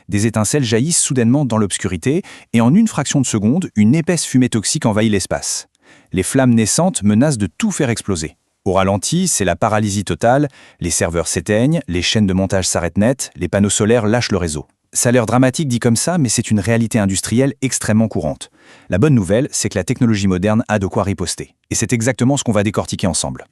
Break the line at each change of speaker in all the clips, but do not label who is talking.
Des étincelles jaillissent soudainement dans l'obscurité et en une fraction de seconde, une épaisse fumée toxique envahit l'espace. Les flammes naissantes menacent de tout faire exploser. Au ralenti, c'est la paralysie totale, les serveurs s'éteignent, les chaînes de montage s'arrêtent net, les panneaux solaires lâchent le réseau. Ça a l'air dramatique dit comme ça, mais c'est une réalité industrielle extrêmement courante. La bonne nouvelle, c'est que la technologie moderne a de quoi riposter. Et c'est exactement ce qu'on va décortiquer ensemble.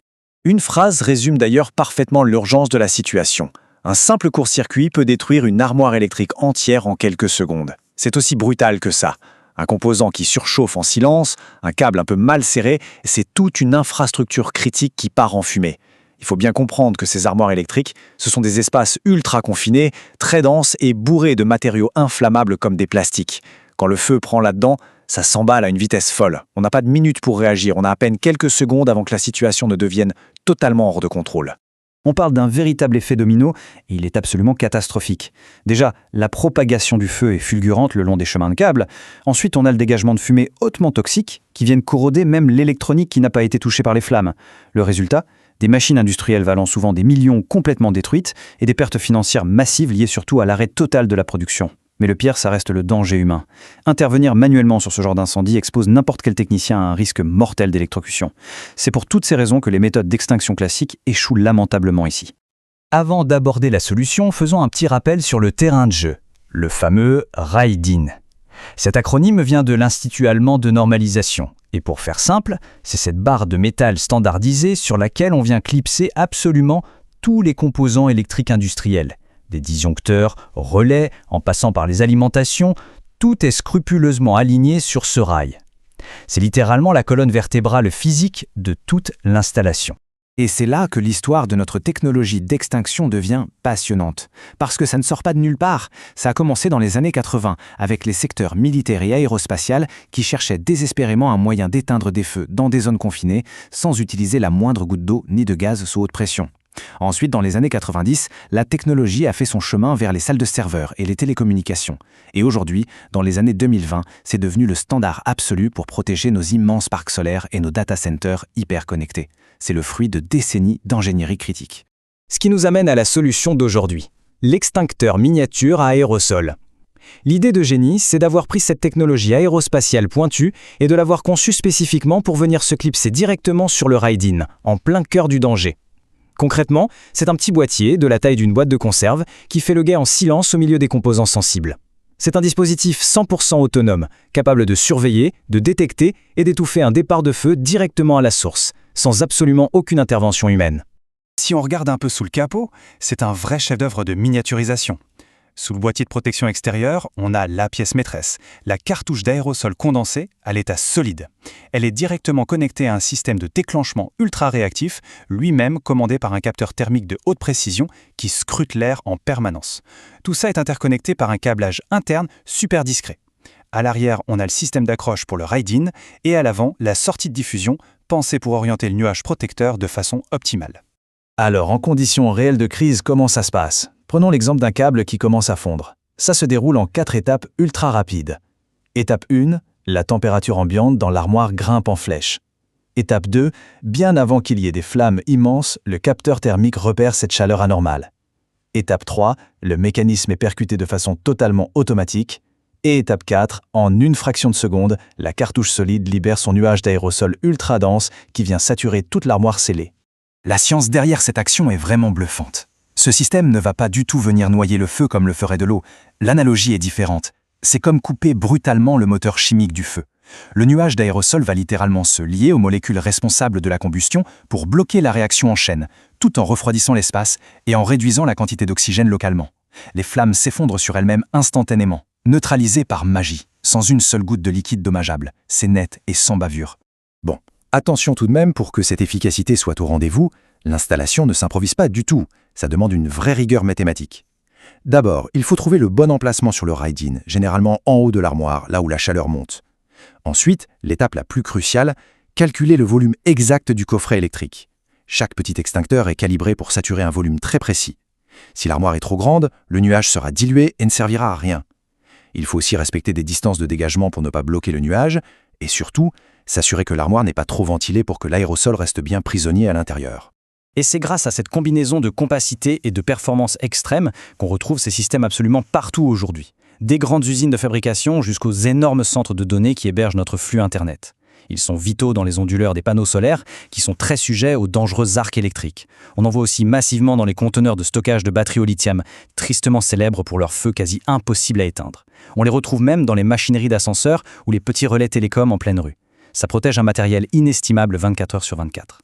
Une phrase résume d'ailleurs parfaitement l'urgence de la situation. Un simple court-circuit peut détruire une armoire électrique entière en quelques secondes. C'est aussi brutal que ça. Un composant qui surchauffe en silence, un câble un peu mal serré, c'est toute une infrastructure critique qui part en fumée. Il faut bien comprendre que ces armoires électriques, ce sont des espaces ultra confinés, très denses et bourrés de matériaux inflammables comme des plastiques. Quand le feu prend là-dedans, ça s'emballe à une vitesse folle. On n'a pas de minutes pour réagir, on a à peine quelques secondes avant que la situation ne devienne totalement hors de contrôle.
On parle d'un véritable effet domino et il est absolument catastrophique. Déjà, la propagation du feu est fulgurante le long des chemins de câbles. Ensuite, on a le dégagement de fumée hautement toxiques qui viennent corroder même l'électronique qui n'a pas été touchée par les flammes. Le résultat, des machines industrielles valant souvent des millions complètement détruites et des pertes financières massives liées surtout à l'arrêt total de la production. Mais le pire, ça reste le danger humain. Intervenir manuellement sur ce genre d'incendie expose n'importe quel technicien à un risque mortel d'électrocution. C'est pour toutes ces raisons que les méthodes d'extinction classiques échouent lamentablement ici.
Avant d'aborder la solution, faisons un petit rappel sur le terrain de jeu, le fameux RAIDIN. Cet acronyme vient de l'Institut allemand de normalisation. Et pour faire simple, c'est cette barre de métal standardisée sur laquelle on vient clipser absolument tous les composants électriques industriels. Des disjoncteurs, relais, en passant par les alimentations, tout est scrupuleusement aligné sur ce rail. C'est littéralement la colonne vertébrale physique de toute l'installation.
Et c'est là que l'histoire de notre technologie d'extinction devient passionnante. Parce que ça ne sort pas de nulle part. Ça a commencé dans les années 80, avec les secteurs militaires et aérospatial qui cherchaient désespérément un moyen d'éteindre des feux dans des zones confinées, sans utiliser la moindre goutte d'eau ni de gaz sous haute pression. Ensuite, dans les années 90, la technologie a fait son chemin vers les salles de serveurs et les télécommunications. Et aujourd'hui, dans les années 2020, c'est devenu le standard absolu pour protéger nos immenses parcs solaires et nos data centers hyper connectés. C'est le fruit de décennies d'ingénierie critique.
Ce qui nous amène à la solution d'aujourd'hui, l'extincteur miniature à aérosol. L'idée de génie, c'est d'avoir pris cette technologie aérospatiale pointue et de l'avoir conçue spécifiquement pour venir se clipser directement sur le RAIDIN, en plein cœur du danger. Concrètement, c'est un petit boîtier de la taille d'une boîte de conserve qui fait le guet en silence au milieu des composants sensibles. C'est un dispositif 100% autonome, capable de surveiller, de détecter et d'étouffer un départ de feu directement à la source, sans absolument aucune intervention humaine.
Si on regarde un peu sous le capot, c'est un vrai chef-d'œuvre de miniaturisation. Sous le boîtier de protection extérieure, on a la pièce maîtresse, la cartouche d'aérosol condensé à l'état solide. Elle est directement connectée à un système de déclenchement ultra réactif, lui-même commandé par un capteur thermique de haute précision qui scrute l'air en permanence. Tout ça est interconnecté par un câblage interne super discret. À l'arrière, on a le système d'accroche pour le RAIDIN et à l'avant, la sortie de diffusion, pensée pour orienter le nuage protecteur de façon optimale.
Alors, en conditions réelles de crise, comment ça se passe ? Prenons l'exemple d'un câble qui commence à fondre. Ça se déroule en 4 étapes ultra rapides. Étape 1, la température ambiante dans l'armoire grimpe en flèche. Étape 2, bien avant qu'il y ait des flammes immenses, le capteur thermique repère cette chaleur anormale. Étape 3, le mécanisme est percuté de façon totalement automatique. Et étape 4, en une fraction de seconde, la cartouche solide libère son nuage d'aérosol ultra dense qui vient saturer toute l'armoire scellée.
La science derrière cette action est vraiment bluffante. Ce système ne va pas du tout venir noyer le feu comme le ferait de l'eau. L'analogie est différente. C'est comme couper brutalement le moteur chimique du feu. Le nuage d'aérosol va littéralement se lier aux molécules responsables de la combustion pour bloquer la réaction en chaîne, tout en refroidissant l'espace et en réduisant la quantité d'oxygène localement. Les flammes s'effondrent sur elles-mêmes instantanément, neutralisées par magie, sans une seule goutte de liquide dommageable. C'est net et sans bavure. Bon, attention tout de même, pour que cette efficacité soit au rendez-vous, l'installation ne s'improvise pas du tout. Ça demande une vraie rigueur mathématique. D'abord, il faut trouver le bon emplacement sur le RAIDIN, généralement en haut de l'armoire, là où la chaleur monte. Ensuite, l'étape la plus cruciale, calculer le volume exact du coffret électrique. Chaque petit extincteur est calibré pour saturer un volume très précis. Si l'armoire est trop grande, le nuage sera dilué et ne servira à rien. Il faut aussi respecter des distances de dégagement pour ne pas bloquer le nuage, et surtout, s'assurer que l'armoire n'est pas trop ventilée pour que l'aérosol reste bien prisonnier à l'intérieur.
Et c'est grâce à cette combinaison de compacité et de performance extrême qu'on retrouve ces systèmes absolument partout aujourd'hui. Des grandes usines de fabrication jusqu'aux énormes centres de données qui hébergent notre flux Internet. Ils sont vitaux dans les onduleurs des panneaux solaires, qui sont très sujets aux dangereux arcs électriques. On en voit aussi massivement dans les conteneurs de stockage de batteries au lithium, tristement célèbres pour leur feu quasi impossible à éteindre. On les retrouve même dans les machineries d'ascenseurs ou les petits relais télécoms en pleine rue. Ça protège un matériel inestimable 24 heures sur 24.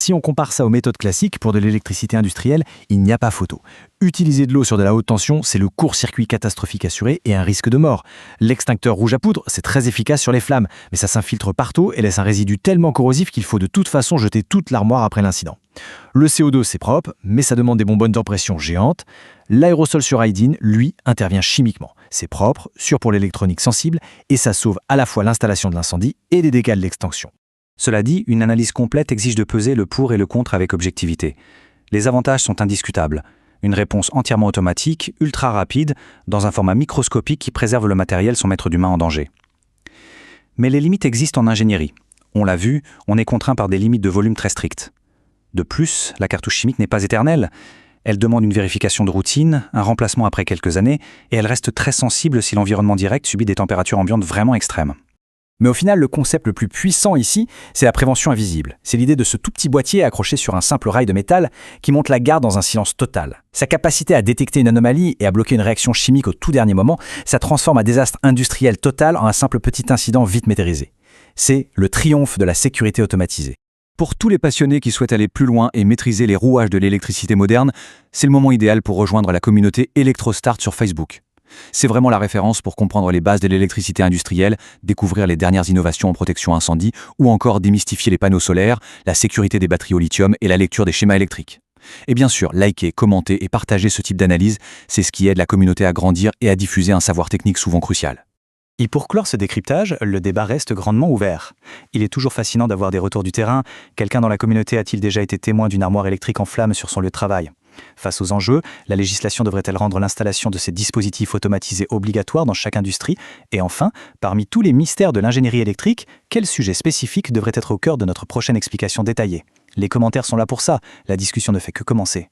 Si on compare ça aux méthodes classiques pour de l'électricité industrielle, il n'y a pas photo. Utiliser de l'eau sur de la haute tension, c'est le court-circuit catastrophique assuré et un risque de mort. L'extincteur rouge à poudre, c'est très efficace sur les flammes, mais ça s'infiltre partout et laisse un résidu tellement corrosif qu'il faut de toute façon jeter toute l'armoire après l'incident. Le CO2, c'est propre, mais ça demande des bonbonnes de pression géantes. L'aérosol sur iodine, lui, intervient chimiquement. C'est propre, sûr pour l'électronique sensible, et ça sauve à la fois l'installation de l'incendie et des dégâts de l'extinction.
Cela dit, une analyse complète exige de peser le pour et le contre avec objectivité. Les avantages sont indiscutables. Une réponse entièrement automatique, ultra rapide, dans un format microscopique qui préserve le matériel sans mettre d'humain en danger. Mais les limites existent en ingénierie. On l'a vu, on est contraint par des limites de volume très strictes. De plus, la cartouche chimique n'est pas éternelle. Elle demande une vérification de routine, un remplacement après quelques années, et elle reste très sensible si l'environnement direct subit des températures ambiantes vraiment extrêmes. Mais au final, le concept le plus puissant ici, c'est la prévention invisible. C'est l'idée de ce tout petit boîtier accroché sur un simple rail de métal qui monte la garde dans un silence total. Sa capacité à détecter une anomalie et à bloquer une réaction chimique au tout dernier moment, ça transforme un désastre industriel total en un simple petit incident vite maîtrisé. C'est le triomphe de la sécurité automatisée.
Pour tous les passionnés qui souhaitent aller plus loin et maîtriser les rouages de l'électricité moderne, c'est le moment idéal pour rejoindre la communauté ElectroStart sur Facebook. C'est vraiment la référence pour comprendre les bases de l'électricité industrielle, découvrir les dernières innovations en protection incendie ou encore démystifier les panneaux solaires, la sécurité des batteries au lithium et la lecture des schémas électriques. Et bien sûr, liker, commenter et partager ce type d'analyse, c'est ce qui aide la communauté à grandir et à diffuser un savoir technique souvent crucial.
Et pour clore ce décryptage, le débat reste grandement ouvert. Il est toujours fascinant d'avoir des retours du terrain. Quelqu'un dans la communauté a-t-il déjà été témoin d'une armoire électrique en flammes sur son lieu de travail ? Face aux enjeux, la législation devrait-elle rendre l'installation de ces dispositifs automatisés obligatoire dans chaque industrie ? Et enfin, parmi tous les mystères de l'ingénierie électrique, quel sujet spécifique devrait être au cœur de notre prochaine explication détaillée ? Les commentaires sont là pour ça, la discussion ne fait que commencer.